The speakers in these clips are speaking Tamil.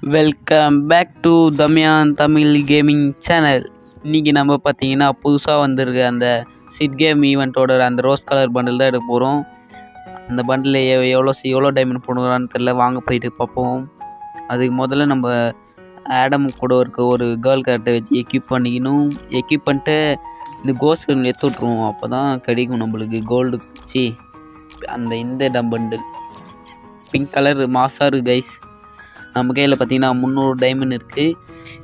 வெல்கம் பேக் டு தமியான் தமிழ் கேமிங் சேனல். இன்றைக்கி நம்ம பார்த்தீங்கன்னா புதுசாக வந்திருக்க அந்த சிட் கேம் ஈவெண்ட்டோட அந்த ரோஸ் கலர் பண்டில் தான் எடுக்க போகிறோம். அந்த பண்டில் எவ்வளோ டைமண்ட் போடுறான்னு தெரில, வாங்க போயிட்டு பார்ப்போம். அதுக்கு முதல்ல நம்ம ஆடம் கூட இருக்க ஒரு கேர்ள் கேரக்டரை வச்சு எக்யூப் பண்ணிக்கணும். எக்யூப் பண்ணிட்டு இந்த கோஸ்ட் எடுத்து விட்ருவோம், அப்போ தான் கிடைக்கும் நம்மளுக்கு கோல்டு. இந்த பண்டில் பிங்க் கலர் மாசாரு கைஸ். நம்ம கையில் பார்த்தீங்கன்னா 300 டைமண்ட் இருக்குது.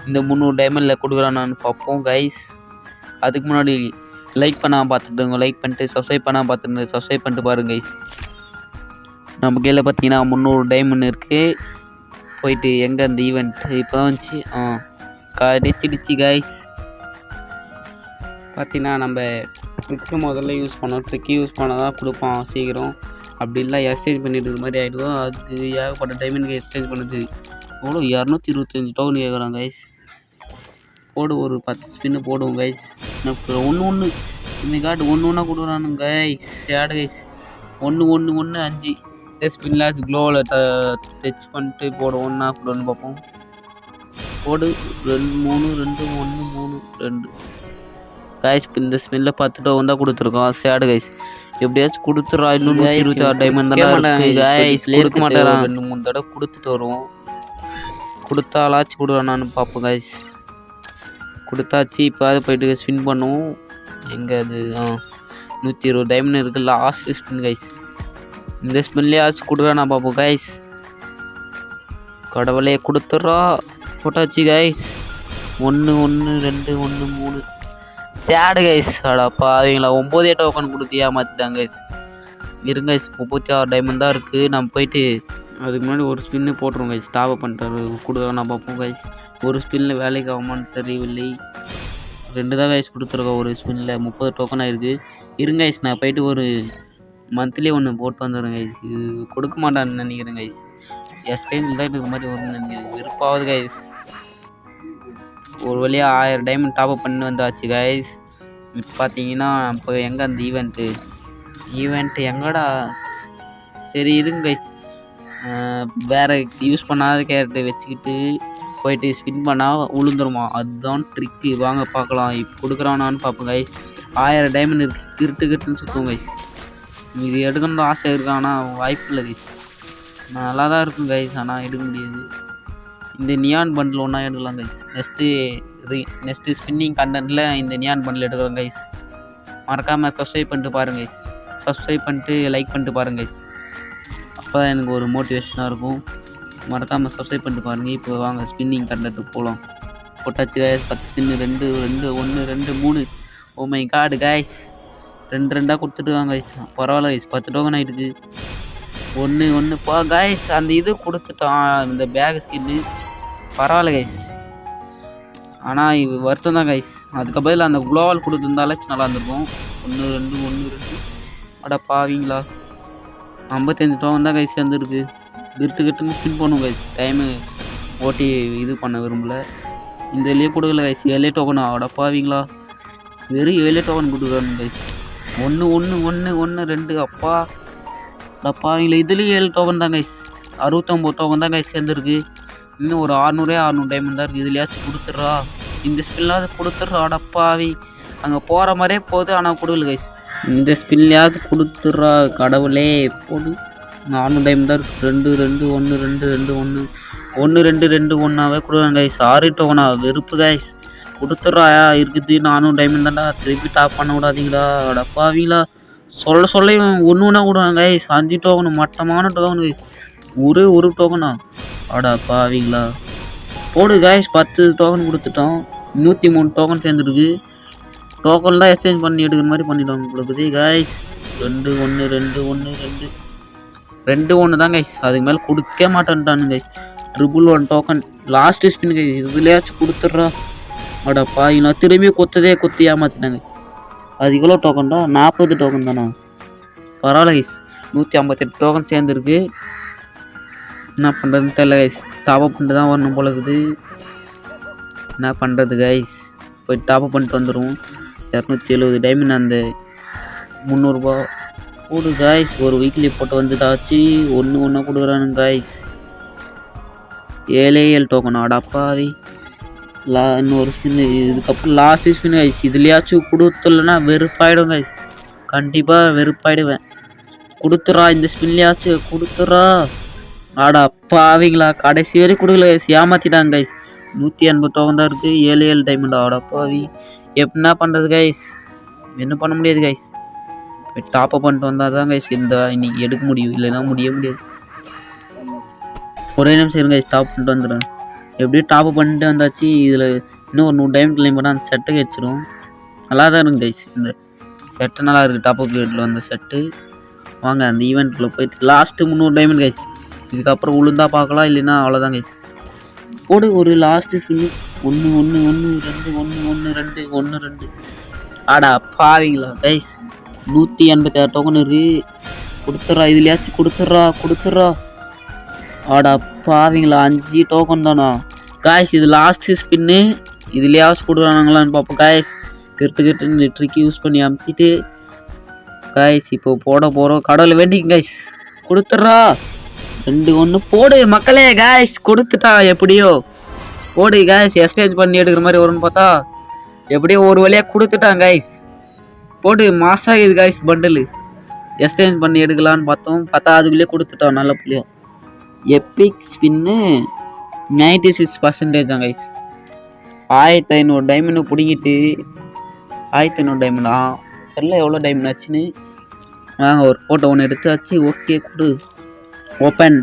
இந்த 300 டைமண்டில் கொடுக்குறான்னு பார்ப்போம் கைஸ். அதுக்கு முன்னாடி லைக் பண்ணாமல் பார்த்துட்டுங்க, லைக் பண்ணிட்டு சப்ஸ்கிரைப் பண்ணாமல் பார்த்துட்டு சப்ஸ்கிரைப் பண்ணிட்டு பாருங்க கைஸ். நம்ம கையில் பார்த்தீங்கன்னா 300 டைமண்ட் இருக்குது. போயிட்டு எங்கே அந்த ஈவெண்ட் இப்போ தான் வந்துச்சு, கிடைச்சிடுச்சு கைஸ். பார்த்தீங்கன்னா நம்ம ட்ரிக்கு முதல்ல யூஸ் பண்ணோம். ட்ரிக்கு யூஸ் பண்ணால் தான் கொடுப்பான் சீக்கிரம். அப்படி இல்லை எக்ஸ்சேஞ்ச் பண்ணிட்டு மாதிரி ஆகிடுவோம். அதுக்கு ஏகப்பட்ட டைமண்ட் எக்ஸ்சேஞ்ச் பண்ணுது. எவ்வளோ 225 டோக்கன் கேட்குறாங்க கைஸ். போடு, ஒரு 10 ஸ்பின்னு போடுவோம் கைஸ். ஒன்று இந்த கார்டு ஒன்று கொடுக்குறானுங்க கைஸ். சேடு கைஸ். 1 5 ஸ்பின்லாஸ் க்ளோவில் டச் பண்ணிட்டு போடும். ஒன்றா கொடுன்னு பார்ப்போம். போடு 2 3 2 1 3 2 கைஸ். இந்த ஸ்பின்னில் 10 டோக்கன் தான் கொடுத்துருக்கோம். சேடு கைஸ். எப்படியாச்சும் கொடுத்துட்றா. இன்னும் 126 டைமண்ட் தான் கொடுக்க மாட்டேன். 2-3 தடவை கொடுத்துட்டு வருவோம். கொடுத்தாலாச்சும் கொடுறானான்னு பார்ப்போம் கைஸ். கொடுத்தாச்சு. இப்போ அதை போயிட்டு ஸ்பின் பண்ணுவோம். எங்கே அது 120 டைமண்ட் இருக்குது. Last spin guys. இந்த ஸ்பின்லேயாச்சும் கொடுறானா பார்ப்போம் கைஸ். கடவுளே கொடுத்துட்றா. போட்டாச்சு கைஸ். 1 1 2 1 3 சேடு கைஸ். அடாப்பா அவங்களா 9 டோக்கன் கொடுத்து ஏமாற்றிட்டாங்க கைஸ். இருங்க கைஸ், 36 டைமண்ட் தான் இருக்குது. நம்ம போயிட்டு அதுக்கு முன்னாடி ஒரு ஸ்பின்னு போட்டுருவோம் கைஸ். டாப் அப் பண்ணுறாரு கொடுக்குறோம் நான் பார்ப்போம் கைஸ். ஒரு ஸ்பின்னில் வேலைக்கு ஆகுமான்னு தெரியவில்லை. 2 தான் கைஸ் கொடுத்துருக்கோம். ஒரு ஸ்பின்னில் 30 டோக்கன் ஆகிருக்கு. இருங்க கைஸ், நான் போயிட்டு ஒரு மந்த்லி ஒன்று போட்டு வந்துடுறேன் கைஸ். இது கொடுக்க மாட்டான்னு நினைக்கிறேன் கைஸ். எஸ்டைம் தான் இருக்கிற மாதிரி வரும்னு நினைக்கிறேன். விருப்பாவது கைஸ். ஒரு வழியாக 1000 டைமண்ட் டாப் அப் பண்ணி வந்தாச்சு கைஸ். இப்போ பார்த்தீங்கன்னா இப்போ எங்கே அந்த ஈவெண்ட்டு எங்கடா? சரி இருங்க கைஸ், வேறு யூஸ் பண்ணாத கேரக்டர் வச்சுக்கிட்டு போயிட்டு ஸ்பின் பண்ணால் உளுந்துருமா, அதுதான் ட்ரிக்கு. வாங்க பார்க்கலாம் இப்போ கொடுக்குறானான்னு பார்ப்போம் கைஸ். 1000 டைமண்ட் இருக்குது. கிட்டுன்னு சுற்றுவோம் கைஸ். இது எடுக்கணும்னு ஆசை இருக்கு, ஆனால் வாய்ப்பு இல்லை கைஸ். நல்லா தான் இருக்கும் கைஸ், ஆனால் எடுக்க முடியாது. இந்த நியான் பண்டில் ஒன்றா எடுக்கலாம் கைஸ். நெக்ஸ்ட்டு ஸ்பின்னிங் கண்டென்ட்டில் இந்த நியான் பண்டில் எடுக்கிறோம் கைஸ். மறக்காமல் சப்ஸ்கிரைப் பண்ணிட்டு பாருங்க கைஸ். சப்ஸ்கிரைப் பண்ணிட்டு லைக் பண்ணிட்டு பாருங்க கைஸ். அப்போ எனக்கு ஒரு மோட்டிவேஷனாக இருக்கும். மறக்காமல் சப்ஸ்கிரைப் பண்ணிட்டு பாருங்கள். இப்போ வாங்க ஸ்பின்னிங் கண்டென்ட்டுக்கு போகலாம். போட்டாச்சு guys. 10 spin 2 2 1 2 3. Oh my God guys. 2 கொடுத்துட்டுருக்காங்க கைஸ். பரவாயில்ல கைஸ், 10 டோக்கன் ஆகிடுது. 1 பா கைஸ். அந்த இது கொடுத்துட்டான், இந்த பேக் ஸ்கின்னு. பரவாயில்ல கைஸ், ஆனால் இது வருத்தம் தான் கைஸ். அதுக்கு பதில் அந்த குளோவால் கொடுத்துருந்தாலாச்சும் நல்லா இருந்திருக்கும். 1 2 1 2 அடா பாவீங்களா. 55 டோக்கன் தான் கைஸ் வந்துருக்கு. கிட்டுன்னு ஸ்பின் பண்ணுவோம் கைஸ். டைமு ஓட்டி இது பண்ண விரும்பல. இந்த வெளியே கொடுக்கல கைஸ். 7 டோக்கன். அடா பாவீங்களா, வெறும் 7 டோக்கன் கொடுக்குறாங்க கைஸ். 1 1 1 1 2 அப்பா பாவீங்களா. இதுலேயும் 7 டோக்கன் தான் கைஸ். 69 டோக்கன் தான் கைஸ் சேர்ந்துருக்கு. இன்னும் ஒரு 600 டைமண்ட் தான் இருக்குது. இதுலையாச்சும் கொடுத்துட்றா. இந்த ஸ்பின்லாவது கொடுத்துட்றா. அடப்பாவி, அங்கே போகிற மாதிரியே போகுது, ஆனால் கொடுக்கல கைஸ். இந்த ஸ்பின்லையாவது கொடுத்துட்றா கடவுளே. போடு. 400 டைமண்ட் தான் இருக்குது. 2 2 1 2 2 1 1 2 2 1 கொடுக்குறாங்க கைஸ். 6 டோக்கனா வெறுப்பு கைஸ். கொடுத்துட்றா. இருக்குது 400 டைமண்ட் தான்டா. திருப்பி டாப் பண்ண விடாதீங்களா. அடப்பாவீங்களா. சொல்ல ஒன்று கொடுவாங்க கைஸ். 5 டோக்கனு மட்டமான டோக்கன் கைஸ். ஒரு டோக்கனா. அடா பாவீங்களா. போடு கைஸ். 10 டோக்கன் கொடுத்துட்டோம். 103 டோக்கன் சேர்ந்துருக்கு. டோக்கன் தான் எக்ஸ்சேஞ்ச் பண்ணி எடுக்கிற மாதிரி பண்ணிவிடுவாங்க உங்களுக்கு கைஸ். 2 1 2 1 2 2 1 தான் கைஸ். அதுக்கு மேலே கொடுக்க மாட்டேன்ட்டானு guys. 111 token last spin guys. இதுலையாச்சும் கொடுத்துட்றா. அடா பாவீங்களா, திரும்பி கொத்தி ஏமாற்றிட்டாங்க. அது இவ்வளோ டோக்கன் தான், 40 டோக்கன் தானா. பரவாயில்ல கைஸ். 158 டோக்கன் சேர்ந்துருக்கு. என்ன பண்ணுறதுன்னு தெரியல கைஸ். டாப் அப் பண்ணிட்டு தான் வரணும் போல இருக்குது. என்ன பண்ணுறது கைஸ். போய் டாப் அப் பண்ணிட்டு வந்துடுவோம். 270 டைமண்ட் அந்த 300 ரூபா போடு கைஸ். ஒரு வீக்லி போட்டு வந்துட்டாச்சு. 1 கொடுக்குறானுங்க கைஸ். 7 டோக்கன் அடப்பாவி. இன்னொரு ஸ்பின், இதுக்கப்புறம் லாஸ்ட் ஸ்பின் கைஸ். இதுலையாச்சும் கொடுத்துலன்னா வெறுப்பாயிடும் கைஸ், கண்டிப்பாக வெறுப்பாயிடுவேன். கொடுத்துறா, இந்த ஸ்பின்லையாச்சும் கொடுத்துறா. ஆடா பாவிங்களா, கடைசி வரை கொடுக்கல கைஸ், ஏமாத்திட்டாங்க கைஸ். 180 டோக்கன் தான் இருக்குது, 7 டைமண்ட். ஆடா பாவி, என்ன பண்ணுறது கைஸ், என்ன பண்ண முடியாது கைஸ். டாப் அப் பண்ணிட்டு வந்தால் தான் கைஸ் இன்னைக்கு எடுக்க முடியும், இல்லைன்னா முடியாது. ஒரே நிமிஷம் இருங்க கைஸ், டாப் பண்ணிட்டு வந்துடுறேன். எப்படியும் டாப் அப் பண்ணிட்டு வந்தாச்சு. இதில் இன்னும் ஒரு 100 டைமண்ட் கிளைம் பண்ணால் அந்த செட்டை வச்சிடும். நல்லா தான் இருக்குது கைஸ், இந்த செட்டு நல்லா இருக்குது. டாப் அப் ரேட்டில் வந்த செட்டு. வாங்க அந்த ஈவெண்ட்டில் போயிட்டு லாஸ்ட்டு 300 டைமண்ட் கைஸ். இதுக்கப்புறம் உளுந்தா பார்க்கலாம், இல்லைன்னா அவ்வளோதான் கைஸ். போடு ஒரு லாஸ்ட்டு ஸ்பின்னு. 1 1 1 2 1 1 2 1 2. ஆடா பாவிங்களா கைஸ், 186 டோக்கன் இருக்கு. கொடுத்துட்றா, இதுலையாச்சும் கொடுத்துட்றா. ஆடா பாவிங்களா, 5 டோக்கன் தானா காய்ஸ். இது லாஸ்ட்டு ஸ்பின்னு, இதுலையாச்சும் கொடுக்குறானுங்களான்னு பார்ப்போம் காய்ஸ். கிட்டு இந்த ட்ரிக் யூஸ் பண்ணி அமுத்திட்டு காய்ஸ் இப்போ போட போகிறோம். கடவுளை வேண்டிங்க காய்ஸ், கொடுத்துட்றா. 2 1 போடு மக்களே காய்ஸ், கொடுத்துட்டா. எப்படியோ போடு காய்ஸ், எக்ஸ்சேஞ்ச் பண்ணி எடுக்கிற மாதிரி வரும்னு பார்த்தா எப்படியோ ஒரு வழியாக கொடுத்துட்டான் காய்ஸ். போடு மாசாக இது காய்ஸ். பண்டில் எக்ஸ்சேஞ்ச் பண்ணி எடுக்கலான்னு பார்த்தா அதுக்குள்ளேயே கொடுத்துட்டான். நல்ல பிள்ளையோ. எப்பிக் ஸ்பின்னு 96% தான் கைஸ். 1500 டைமண்ட் பிடிங்கிட்டு 1500 டைமண்டா தெரியல எவ்வளோ டைமண்ட் ஆச்சுன்னு. வாங்க ஒரு ஃபோட்டோ ஒன்று எடுத்தாச்சு. ஓகே கொடு, ஓப்பன்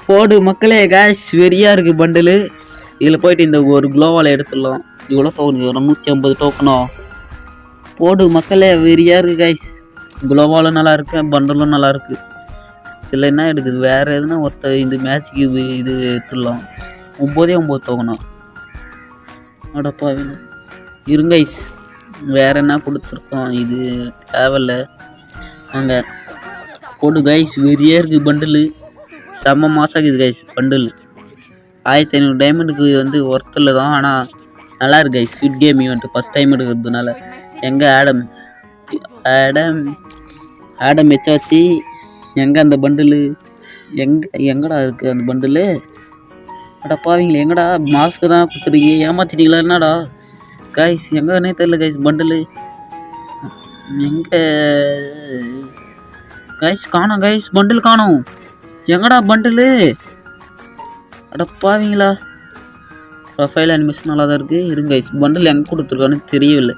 போடு மக்களே கைஸ். வெறியாக இருக்குது பண்டில். இதில் போயிட்டு இந்த ஒரு க்ளோவால் எடுத்துடலாம். இவ்வளோ டோக்கன், 150 டோக்கனோ. போடு மக்களே, வெறியாக இருக்குது கைஸ். க்ளோவாலும் நல்லா இருக்குது, பண்டலும் நல்லா இருக்குது. இதில் என்ன எடுக்குது, வேறு எதுனா இந்த மேட்ச்சுக்கு இது எடுத்துடலாம். 9 டோக்கணும். அடப்பா இருங்க கைஸ், வேறு என்ன கொடுத்துருக்கோம், இது தேவையில்ல. வாங்க போடு கைஸ். வெறியாக இருக்குது பண்டில், செம்ம மாசாக இருக்குது கைஸ் பண்டில். 1500 டைமண்டுக்கு ஒர்த்தில் தான், ஆனால் நல்லா இருக்கு guys. Sweet game event first time எடுக்கிறதுனால. எங்கே ஆடம் வச்சாச்சு. எங்கே அந்த பண்டில், எங்கடா இருக்குது அந்த பண்டில்? அடப்பாவீங்களே, எங்கடா மாஸ்க்கு தான் கொடுத்துருக்கீங்க, ஏமாத்திட்டீங்களா என்னடா கைஸ்? எங்கன்னே தெரியல கைஸ் பண்டில். எங்கே கைஸ் காணோம் கைஸ், பண்டில் காணோம். எங்கடா பண்டில்? அடப்பாவீங்களா. ப்ரொஃபைல் அனிமேஷன் நல்லா தான் இருக்குது. இருங்க கைஸ், பண்டில் எங்கே கொடுத்துருக்கான்னு தெரியவில்லை.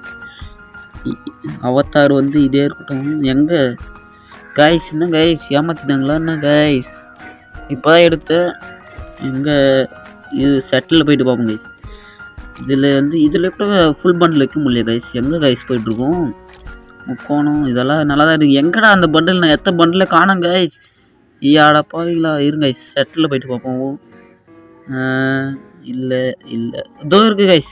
அவத்தார் இதே இருக்கட்டும். எங்கே கைஸ், என்ன கைஸ் ஏமாத்திட்டாங்களா என்ன கைஸ்? இப்போ தான் எடுத்த. எங்கே இது செட்டில் போயிட்டு பார்ப்போம் கைஸ். இதில் கூட ஃபுல் பண்டில் வைக்க முடியல கைஸ். எங்கே கைஸ் போயிட்டுருக்கோம்? முக்கோணம் இதெல்லாம் நல்லா தான் இருக்குது. எங்கடா அந்த பண்டில்? நான் எத்தனை பண்டில் காணோம் கைஸ். ஆடப்பாவீங்களா. இருங்க கைஸ், செட்டில் போயிட்டு பார்ப்போம். இல்லை இதோ இருக்குது கைஸ்.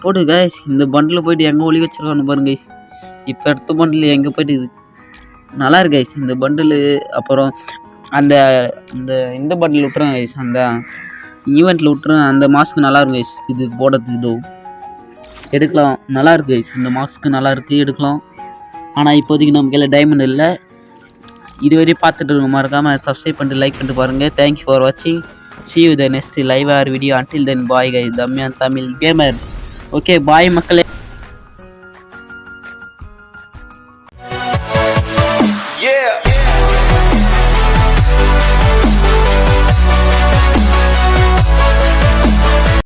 போடு கைஸ், இந்த பண்டில் போயிட்டு எங்கே ஒளி வச்சிருக்கான்னு பாருங்க கைஸ். இப்போ அடுத்த பண்டில் எங்கே போயிட்டு இது நல்லா இருக்கு கைஸ் இந்த பண்டில். அப்புறம் இந்த பண்டில் விட்டுறேன் கைஸ், அந்த ஈவெண்ட்டில் விட்டுறேன். அந்த மாஸ்க்கு நல்லா இருக்கும் கைஸ், இது போடுறதுக்கு இதோ எடுக்கலாம். நல்லா இருக்கு கைஸ், இந்த மாஸ்க்கு நல்லா இருக்குது, எடுக்கலாம். ஆனால் இப்போதைக்கு நம்ம கையில் டைமண்ட் இல்லை. இதுவரையும் பார்த்துட்டு இருக்க மறக்காமல் சப்ஸ்கிரைப் பண்ணிட்டு லைக் பண்ணிட்டு பாருங்கள். தேங்க்யூ ஃபார் வாட்சிங். See you the next live or video. Until then, bye guys. Damyan Tamil Gamer. Okay, bye மக்களே.